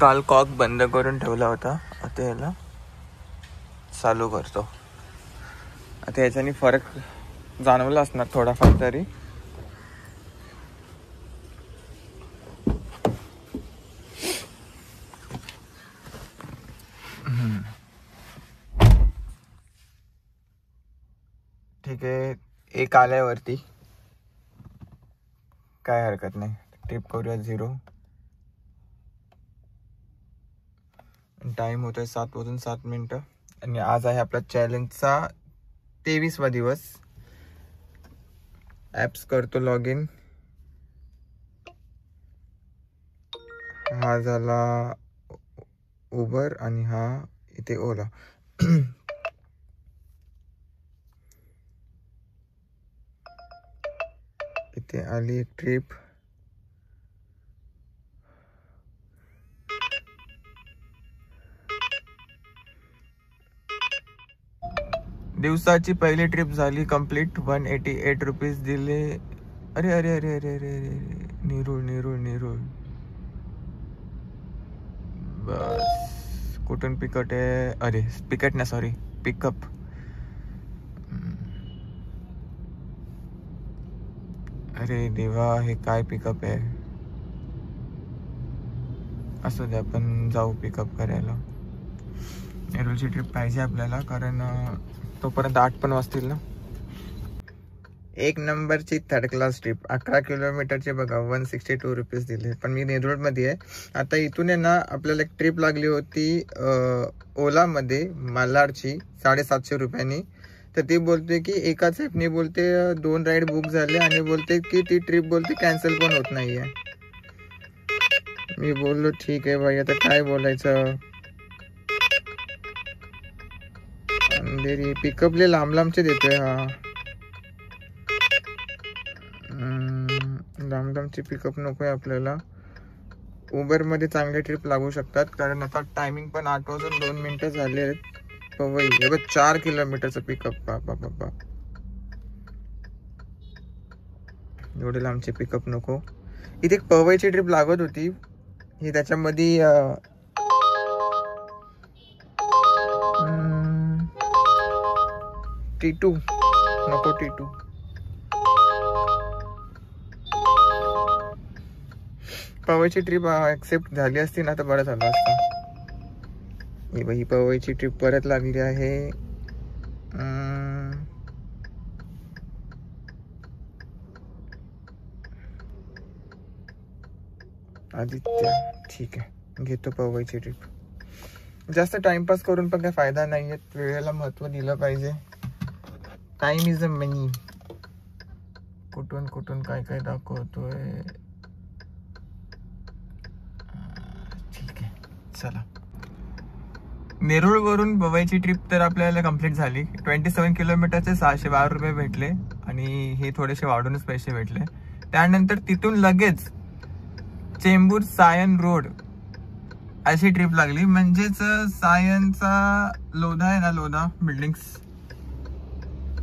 काल कॉक बंद करून ठेवला होता, आता याला चालू करतो. आता याच्याने फरक जाणवला असणार थोडाफार तरी. ठीक आहे, एक आल्यावरती काय हरकत नाही. ट्रिप करूया 0. टाइम होतोय 7:07 आणि आज आहे आपला चॅलेंजचा 23वा दिवस. ॲप्स करतो लॉग इन. हा झाला उबर आणि हा इथे ओला. इथे आली एक ट्रिप. दिवसाची पहिली ट्रिप झाली कंप्लीट. 188 रुपीज दिले. अरे अरे अरे अरे अरे अरे नेरूळ. बस कुठून पिकअप आहे? अरे पिकअप ना, सॉरी पिकअप. अरे देवा, हे काय पिकअप आहे? असं दे, आपण जाऊ पिकअप करायला. नेरूळची ट्रिप पाहिजे आपल्याला, कारण तोपर्यंत 8 पण वाजतील ना. 1 नंबरची 3rd क्लास ट्रिप. 11 किलोमीटरचे बघा, 162 रुपीज दिले. पण मी नेरूळमध्ये आहे. आता इथून आहे ना, आपल्याला एक ट्रिप लागली होती ओलामध्ये मालाडची 750 रुपयांनी. तर ती बोलते की एकाच ॲपनी बोलते 2 राईड बुक झाले आणि बोलते की ती ट्रिप बोलते कॅन्सल पण होत नाहीये. मी बोललो ठीक आहे भाई, आता काय बोलायचं. अंधेरी पिकअपले लांबचे देतोय हा. लांबचे पिकअप नकोय आपल्याला. उबरमध्ये चांगले ट्रिप लागू शकतात, कारण आता टायमिंग पण 8:02 झाले आहेत. पवई हे बघ, 4 किलोमीटरचं पिकअप. बाबा एवढे लांबचे पिकअप नको. इथे एक पवईची ट्रिप लागत होती, ही त्याच्यामध्ये T2 नको. T2 पवईची ट्रिप ऍक्सेप्ट झाली असती ना तर बरं झालं असतं. ही पवईची ट्रिप परत लागली आहे. आदित्य ठीक आहे, घेतो पवईची ट्रिप. जास्त टाइमपास करून पण काही फायदा नाहीये. वेळेला महत्व दिलं पाहिजे. Time is a money. कुठून काय काय दाखवतोय. ठीक आहे, चला. नेरूळ वरून पवईची ट्रिप तर आपल्याला कंप्लीट झाली. 27 किलोमीटरचे 612 रुपये भेटले आणि हे थोडेसे वाढूनच पैसे भेटले. त्यानंतर तिथून लगेच चेंबूर सायन रोड अशी ट्रिप लागली. म्हणजेच सायनचा लोधा आहे ना, लोधा बिल्डिंग्स,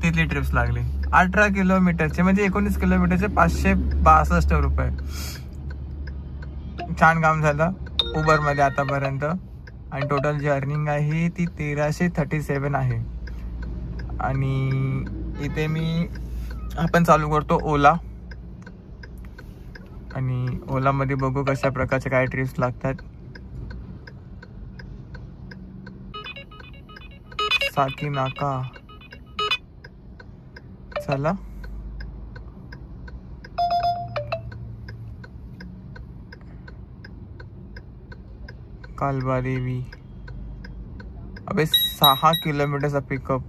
तिथली ट्रिप्स लागली. 18 किलोमीटरचे म्हणजे 19 किलोमीटरचे 562 रुपये. छान काम झालं उबरमध्ये आतापर्यंत. आणि टोटल जी अर्निंग आहे ती 1337 आहे. आणि इथे आपण चालू करतो ओला. आणि ओलामध्ये बघू कशा प्रकारचे काय ट्रिप्स लागतात. साकीनाका, चला. कालबादेवी. अबे 6 किलोमीटरचा पिकअप.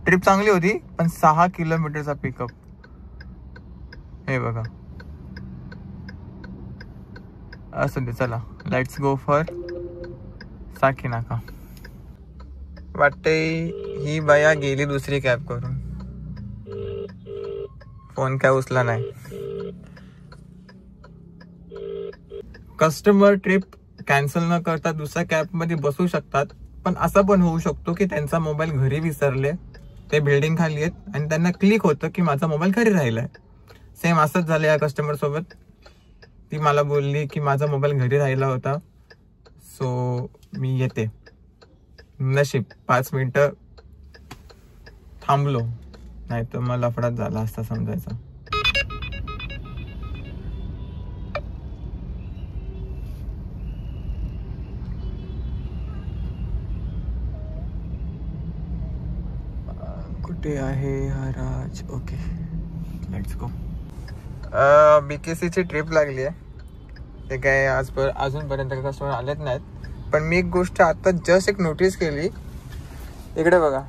ट्रिप चांगली होती पण 6 किलोमीटरचा पिकअप. हे बघा, असं दे. चला, लेट्स गो फॉर साकीनाका. वाटते ही बाया गेली दुसरी कॅब करून. फोन काय उचला नाही. कस्टमर ट्रिप कॅन्सल न करता दुसऱ्या कॅब मध्ये बसू शकतात. पण असं पण होऊ शकतो की त्यांचा मोबाईल घरी विसरले, ते बिल्डिंग खाली आहेत आणि त्यांना क्लिक होतं की माझा मोबाईल घरी राहिलाय. सेम असंच झालं या कस्टमर सोबत. ती मला बोलली की माझा मोबाईल घरी राहिला होता. सो मी येते. नशीब 5 मिनिटं थांबलो, नाही तर मग लफडाच झाला असता समजायचा. कुठे आहे हा Raj? Okay, let's go. BKC ची ट्रिप लागली आहे. ते काय अजूनपर्यंत कस्टमर आलेच नाहीत. पण मी एक गोष्ट आता जस्ट एक नोटीस केली. इकडे बघा,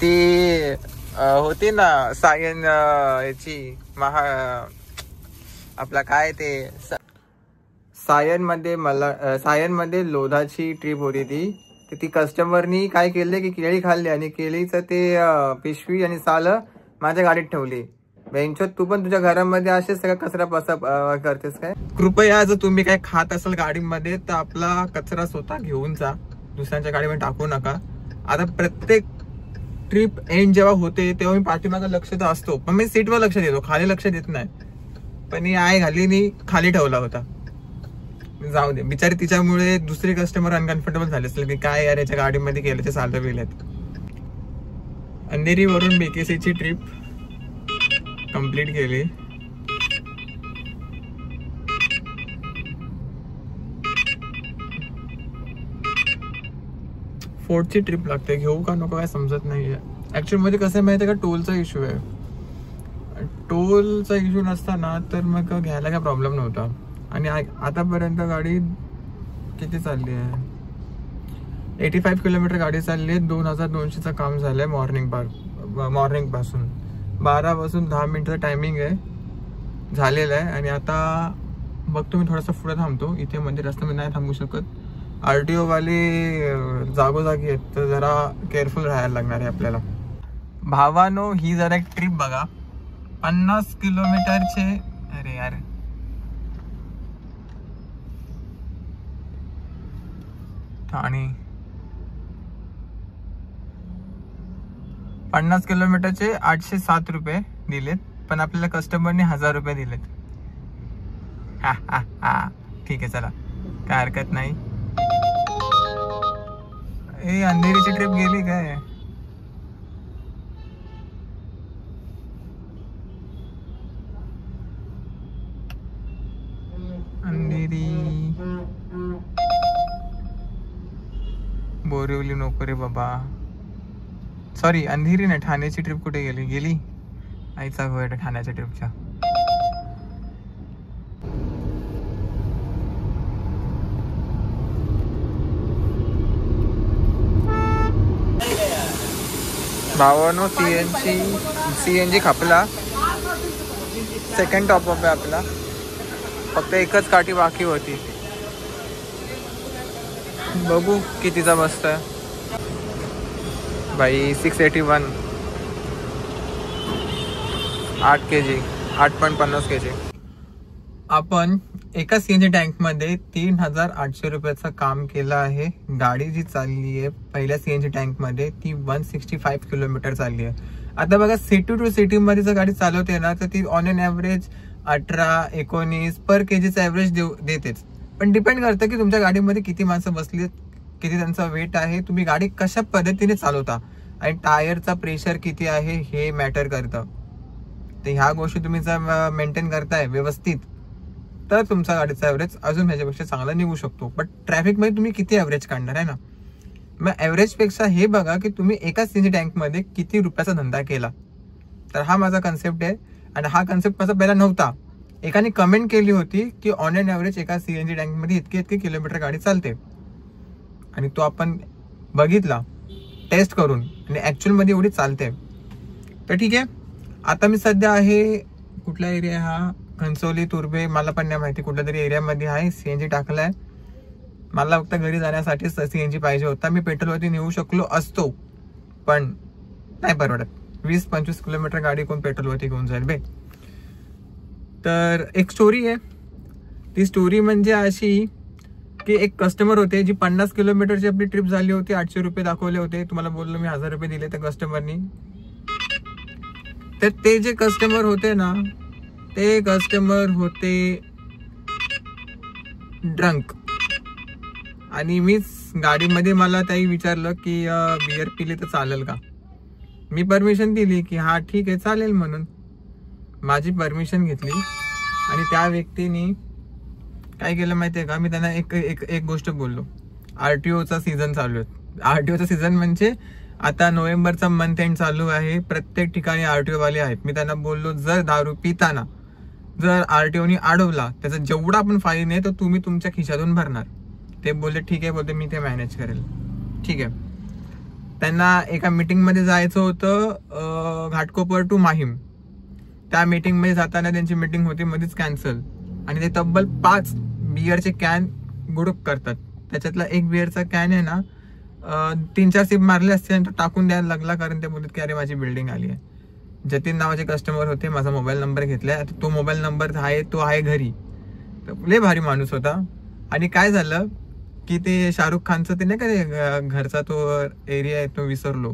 ती होती ना सायन याची आपला काय ते सायनमध्ये लोधाची ट्रिप होती ती कस्टमरनी काय केले की केळी खाल्ली आणि केळीचं ते पिशवी आणि साल माझ्या गाडीत ठेवली. बेंचोत तू पण तुझ्या घरामध्ये असेच सगळा कचरा पसा करतेस काय? कृपया जर तुम्ही काय खात असाल गाडीमध्ये तर आपला कचरा स्वतः घेऊन जा, दुसऱ्यांच्या गाडीमध्ये टाकू नका. आता प्रत्येक ट्रिप एंड जेव्हा होते तेव्हा मी पाठीमागं लक्ष तर असतो, पण मी सीटवर लक्ष देतो, खाली लक्ष देत नाही. पण ही आहे घाली खाली ठेवला होता. जाऊ दे, बिचारी तिच्यामुळे दुसरे कस्टमर अनकम्फर्टेबल झाले असले की काय यार याच्या गाडीमध्ये केल्याचे सालर बिलेत. अंधेरीवरून BKC ची ट्रिप कंप्लीट केली. फोर्टची ट्रिप लागते, घेऊ का नको काय समजत नाहीये. ऍक्च्युअली मध्ये कसं माहिती आहे का, टोलचा इश्यू आहे. टोलचा इश्यू नसताना तर मग घ्यायला काय प्रॉब्लेम नव्हता. आणि आतापर्यंत गाडी किती चालली आहे? 85 किलोमीटर गाडी चालली आहे. 2200चं काम झालंय मॉर्निंग पासून. 12 वाजून 10 मिनिटचं टायमिंग आहे झालेलं आहे. आणि आता बघतो मी थोडासा पुढे थांबतो. इथे म्हणजे रस्त्यामध्ये नाही थांबू शकत. RTO वाले जागोजागी आहेत, तर जरा केअरफुल राहायला लागणार आहे आपल्याला. भावानो, ही जरा एक ट्रिप बघा, 50 किलोमीटरचे. अरे यार, ठाणे 50 किलोमीटरचे 807 रुपये दिलेत, पण आपल्याला कस्टमरने 1000 रुपये दिलेत. ठीक आहे, चला, काय हरकत नाही. अंधेरीची ट्रिप गेली काय? अंधेरी बोरिवली नको रे बाबा. सॉरी, अंधेरी नाही, ठाण्याची ट्रिप कुठे गेली? आईचा गोड ठाण्याच्या ट्रिपच्या. भावानो, CNG खपला. सेकंड टॉपअप आहे आपला. फक्त एकच काठी बाकी होती. बघू कितीचा बसतोय भाई. 681, 8 kg, 8.50 kg. आपण एका CNG टँकमध्ये 3800 रुपयाचं काम केलं आहे. गाडी जी चालली आहे पहिल्या CNG टँकमध्ये ती 165 किलोमीटर चालली आहे. आता बघा, सिटी टू सिटी मध्ये जर गाडी चालवते ना तर ती ऑन एन ॲव्हरेज 18-19 पर kgचं ॲव्हरेज देतेच. पण डिपेंड करतं की तुमच्या गाडीमध्ये किती माणसं बसली, किती त्यांचा वेट आहे, तुम्ही गाडी कशा पद्धतीने चालवता, आणि टायरचा प्रेशर किती आहे हे मॅटर करतं. तर ह्या गोष्टी तुम्ही जर मेंटेन करताय व्यवस्थित तर तुमचा गाडीचा ॲव्हरेज अजून ह्याच्यापेक्षा चांगला निघू शकतो. बट ट्रॅफिकमध्ये तुम्ही किती ॲव्हरेज काढणार आहे ना. मग ॲव्हरेजपेक्षा हे बघा की तुम्ही एका CNG टँकमध्ये किती रुपयाचा धंदा केला. तर हा माझा कन्सेप्ट आहे. आणि हा कन्सेप्ट माझा पहिला नव्हता. एकाने कमेंट केली होती की ऑन एन ॲव्हरेज एका CNG टँकमध्ये इतके किलोमीटर गाडी चालते, आणि तो आपण बघितला टेस्ट करून, आणि ॲक्च्युअलमध्ये एवढी चालते. तर ठीक आहे, आता मी सध्या आहे कुठला एरिया हा, घनसोली, तुर्भे, मला पण नाही माहिती, कुठल्या तरी एरियामध्ये आहे. CNG टाकलाय. मला फक्त घरी जाण्यासाठीच CNG पाहिजे होता. मी पेट्रोलवरती नेऊ शकलो असतो, पण नाही परवडत. 20-25 किलोमीटर गाडी कोण पेट्रोलवरती घेऊन जाईल बे. तर एक स्टोरी आहे. ती स्टोरी म्हणजे अशी की एक कस्टमर होते, जी 50 किलोमीटरची आपली ट्रिप झाली होती. 800 रुपये दाखवले होते. तुम्हाला बोललो मी 1000 रुपये दिले त्या कस्टमरनी. तर ते जे कस्टमर होते ना, ते कस्टमर होते ड्रंक. आणि मीच गाडीमध्ये मला त्याही विचारलं की बिअर पिली तर चालेल का. मी परमिशन दिली की हा ठीक आहे चालेल म्हणून. माझी परमिशन घेतली आणि त्या व्यक्तीने काय केलं माहिती आहे का, मी त्यांना एक गोष्ट बोललो. RTOचा सीझन चालू आहे. RTOचा सीझन म्हणजे आता नोव्हेंबरचा मंथ एंड चालू आहे. प्रत्येक ठिकाणी RTO वाले आहेत. मी त्यांना बोललो जर दारू पिताना जर RTOने अडवला त्याचा जेवढा पण फाईन आहे तो तुम्ही तुमच्या खिशातून भरणार. ते बोलले ठीक आहे, बोलते मी ते मॅनेज करेल. ठीक आहे. त्यांना एका मीटिंगमध्ये जायचं होतं घाटकोपर टू माहीम. त्या मीटिंगमध्ये जाताना त्यांची मीटिंग होती मध्येच कॅन्सल. आणि ते तब्बल 5 बिअरचे कॅन गुडूप करतात. त्याच्यातला एक बिअरचा कॅन आहे ना 3-4 सिप मारले असते आणि तो टाकून द्यायला लागला, कारण ते बोलतात की अरे माझी बिल्डिंग आली आहे. जतीन नावाचे कस्टमर होते, माझा मोबाईल नंबर घेतलाय. तो मोबाईल नंबर तो आहे घरी. लय भारी माणूस होता. आणि काय झालं की ते शाहरुख खानचं ते नाही का घरचा तो एरिया आहे तो विसरलो,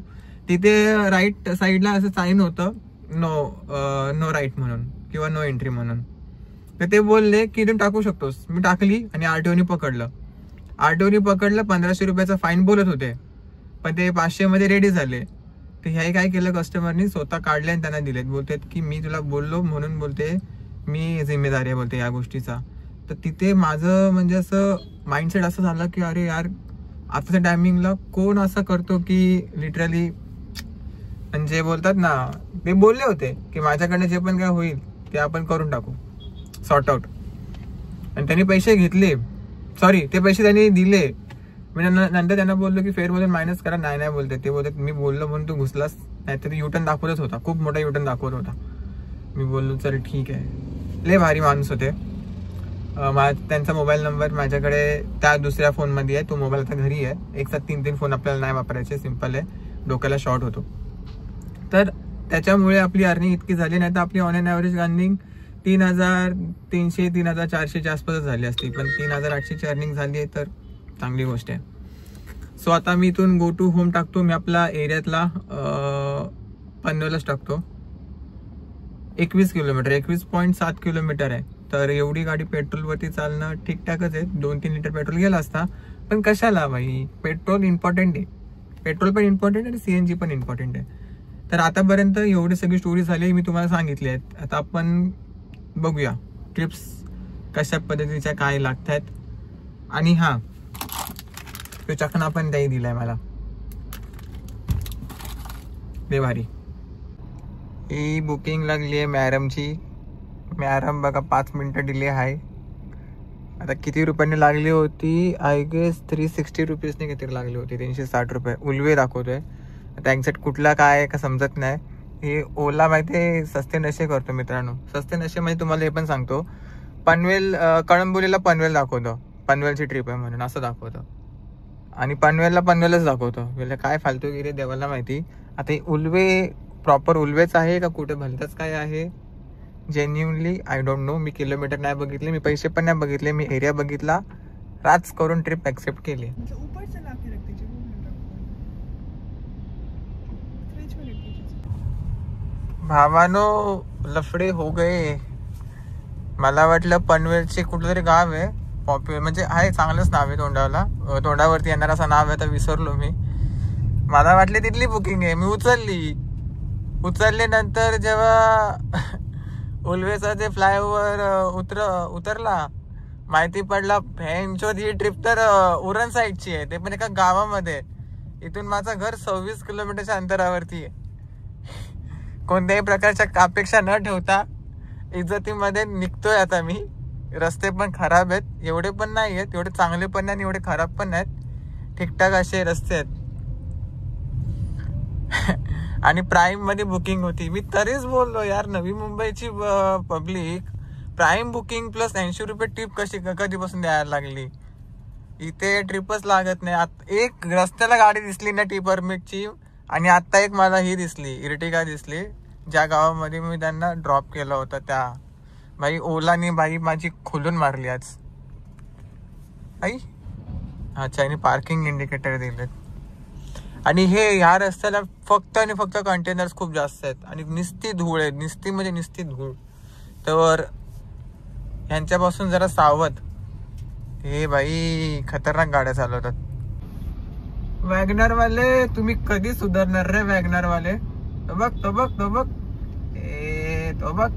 तिथे राईट साईडला असं साईन होतं नो राईट म्हणून किंवा नो एंट्री म्हणून. तर ते बोलले की तू टाकू शकतोस. मी टाकली आणि RTOने पकडलं. 1500 रुपयाचा फाईन बोलत होते, पण ते 500 मध्ये रेडी झाले. तर ह्याही काय केलं कस्टमरनी स्वतः काढले आणि त्यांना दिलेत. बोलतात की मी तुला बोललो म्हणून बोलते मी जिम्मेदारी आहे बोलते या गोष्टीचा. तर तिथे माझं म्हणजे असं माइंडसेट असं झालं की अरे यार आताच्या टायमिंगला कोण असं करतो की लिटरली म्हणजे बोलतात ना, ते बोलले होते की माझ्याकडनं जे पण काय होईल ते आपण करून टाकू सॉर्ट आउट. आणि त्यांनी पैसे घेतले, सॉरी ते पैसे त्यांनी दिले. मी नंतर त्यांना बोललो की फेअरमधून मायनस करा. नाही बोलते. ते बोलतात मी बोललो म्हणून तू घुसलास, नाहीतर युटर्न दाखवतच होता, खूप मोठा युटर्न दाखवत होता. मी बोललो चल ठीक आहे. लय भारी माणूस होते. त्यांचा मोबाईल नंबर माझ्याकडे त्या दुसऱ्या फोनमध्ये आहे. तो मोबाईल आता घरी आहे. एक साथ 3 फोन आपल्याला नाही वापरायचे, सिम्पल आहे, डोक्याला शॉर्ट होतो. तर त्याच्यामुळे आपली अर्निंग इतकी झाली. नाही तर आपली ऑन एन ॲव्हरेज अर्निंग 3,300-3,400च्या आसपास झाली असती, पण 3,800ची अर्निंग झाली आहे तर चांगली गोष्ट आहे. सो आता मी इथून गो टू होम टाकतो. मी आपला एरियातला पनवेलच टाकतो. 21 किलोमीटर, 21.7 किलोमीटर आहे. तर एवढी गाडी पेट्रोलवरती चालणं ठीकठाकच आहे. 2-3 लिटर पेट्रोल गेला असता, पण कशाला भाई, पेट्रोल इम्पॉर्टंट आहे. पेट्रोल पण इम्पॉर्टंट आहे आणि CNG पण इम्पॉर्टंट आहे. तर आतापर्यंत एवढी सगळी स्टोरी झाली मी तुम्हाला सांगितली आहेत. आता आपण बघूया ट्रिप्स कशा पद्धतीच्या काय लागतात. आणि हा तो चकना पण त्याही दिलाय मला, लय भारी. ही बुकिंग लागली आहे मॅरमची. मॅरम बघा 5 मिनिटं डिले आहे. आता किती रुपयांनी लागली होती, आय गेस 360 रुपीजने किती लागली होती, 360 रुपये. उल्वे दाखवतोय. आता एक्झॅक्ट कुठला काय आहे का समजत नाही. हे ओला माहिती सस्ते नशे करतो मित्रांनो. सस्ते नशे म्हणजे तुम्हाला हे पण सांगतो, पनवेल कळंबोलीला पनवेल दाखवतो, पनवेलची ट्रिप आहे म्हणून असं दाखवतं. आणि पनवेलला पनवेलच दाखवतो. म्हणजे काय फालतूगिरी देवाला माहिती. आता उल्वे प्रॉपर उल्वेच आहे का कुठे भलतंच काय आहे, genuinely I don't know. Me kilometre नाही बघितले, मी पैसे पण नाही बघितले, मी एरिया बघितला, राज करून ट्रिप ऍक्सेप्ट केली. भावानो लफडे हो गए. मला वाटलं पनवेलचे कुठलं तरी गाव आहे पॉप्युलर, म्हणजे आहे चांगलंच नाव आहे, तोंडावरती येणार असं नाव आहे, तर विसरलो मी. मला वाटले तिथली बुकिंग आहे. मी उचलले नंतर जेव्हा उल्वेचा ते फ्लायओव्हर उतरला, माहिती पडला भॅनचोद ही ट्रिप तर उरण साईडची आहे, ते पण एका गावामध्ये. इथून माझं घर 26 किलोमीटरच्या अंतरावरती आहे. कोणत्याही प्रकारच्या अपेक्षा न ठेवता इज्जतीमध्ये निघतोय आता मी. रस्ते पण खराब आहेत, एवढे पण नाही आहेत, एवढे चांगले पण नाही, एवढे खराब पण नाहीत, ठीकठाक असे रस्ते आहेत. आणि प्राईम मध्ये बुकिंग होती. मी तरीच बोललो यार, नवी मुंबईची पब्लिक प्राईम बुकिंग प्लस 80 रुपये टिप कधीपासून द्यायला लागली. इथे ट्रिपच लागत नाही. एक रस्त्याला गाडी दिसली ना टी परमिटची, आणि आता एक मला ही दिसली, इर्टिगा दिसली, ज्या गावामध्ये मी त्यांना ड्रॉप केलं होतं त्या. भाई ओलानी बाई माझी खोलून मारली आज. आई अच्छा, आणि पार्किंग इंडिकेटर दिलेत. आणि हे ह्या रस्त्याला फक्त आणि फक्त कंटेनर्स खूप जास्त आहेत आणि निस्ती धूळ आहे, निस्ती धूळ. तर ह्यांच्यापासून जरा सावध. हे भाई खतरनाक गाड्या चालवतात. वॅगनर वाले तुम्ही कधी सुधारणार रे वॅगनर वाले. तो बघ ए तो बघ.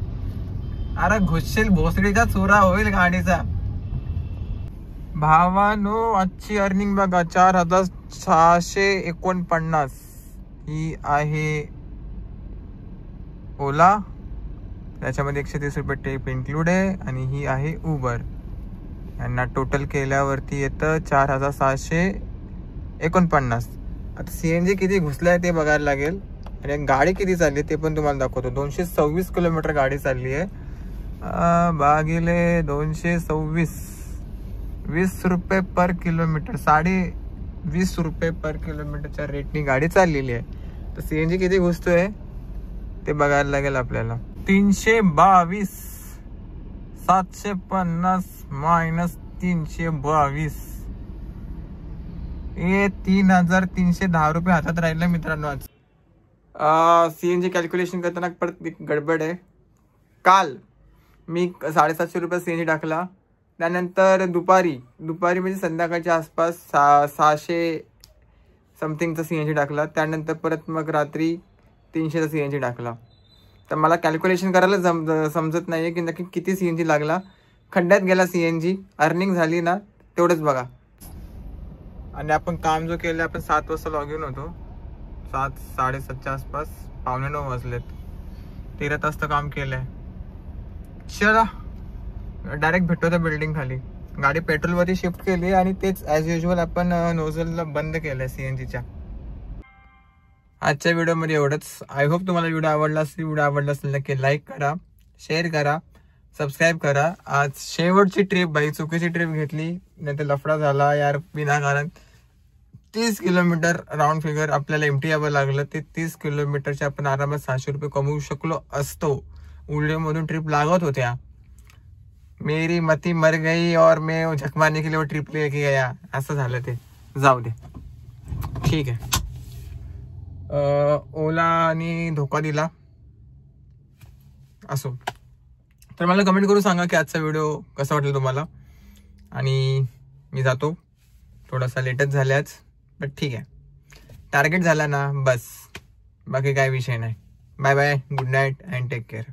अरे घुसशील भोसडीचा चुरा होईल गाडीचा. भावानो आजची अर्निंग बघा 4649. ही आहे ओला, त्याच्यामध्ये 130 रुपये टेप इन्क्लूड आहे. आणि ही आहे उबर. यांना टोटल केल्यावरती येतं 4649. आता CNG किती घुसलाय ते बघायला लागेल. आणि गाडी किती चालली ते पण तुम्हाला दाखवतो. 226 किलोमीटर गाडी चालली आहे. भागिले 226, 20 रुपये पर किलोमीटर, 20.5 रुपये पर किलोमीटरच्या रेटनी गाडी चाललेली आहे. तर CNG किती घुसतोय ते बघायला लागेल आपल्याला. 322, 750 मायनस 322, हे 3310 रुपये हातात राहिले मित्रांनो. आज CNG कॅल्क्युलेशन करताना परत गडबड आहे. काल मी 750 रुपये CNG टाकला. त्यानंतर दुपारी म्हणजे संध्याकाळच्या आसपास 600 समथिंगचा CNG टाकला. त्यानंतर परत मग रात्री 300चा CNG टाकला. तर मला कॅल्क्युलेशन करायला समजत नाही की नक्की किती CNG लागला. खड्ड्यात गेला CNG. अर्निंग झाली ना तेवढंच बघा. आणि आपण काम जो केलं, आपण 7 वाजता लॉग इन होतो. 7, 7:30च्या आसपास, 8:45 वाजलेत. 13 तास तर काम केलंय. चला डायरेक्ट भेटतो त्या बिल्डिंग खाली. गाडी पेट्रोलवरती शिफ्ट केली आणि तेच ॲज युजल आपण नोझलला बंद केलंय CNGच्या. आजच्या व्हिडिओमध्ये एवढंच. आय होप तुम्हाला व्हिडिओ आवडला असेल. व्हिडिओ आवडला असेल नक्की लाईक करा, शेअर करा, सबस्क्राईब करा. आज शेवटची ट्रिप भाई, चुकीची ट्रिप घेतली नाही तर लफडा झाला यार विनाकारण. 30 किलोमीटर राऊंड फिगर आपल्याला एमटी यावं लागलं. ते 30 किलोमीटरचे आपण आरामात 600 रुपये कमवू शकलो असतो. उल्लेमधून ट्रिप लागत होत्या. मेरी मती मर गई और मैं झक मारने के लिए वो ट्रिप लेके गया. असं झालं ते. जाऊ दे, ठीक आहे. ओलानी धोका दिला असो. तर मला कमेंट करून सांगा की आजचा व्हिडिओ कसा वाटेल तुम्हाला. आणि मी जातो, थोडासा लेटच झाल्याच, बट ठीक आहे. टार्गेट झाला ना बस, बाकी काय विषय नाही. Bye bye, good night and take care.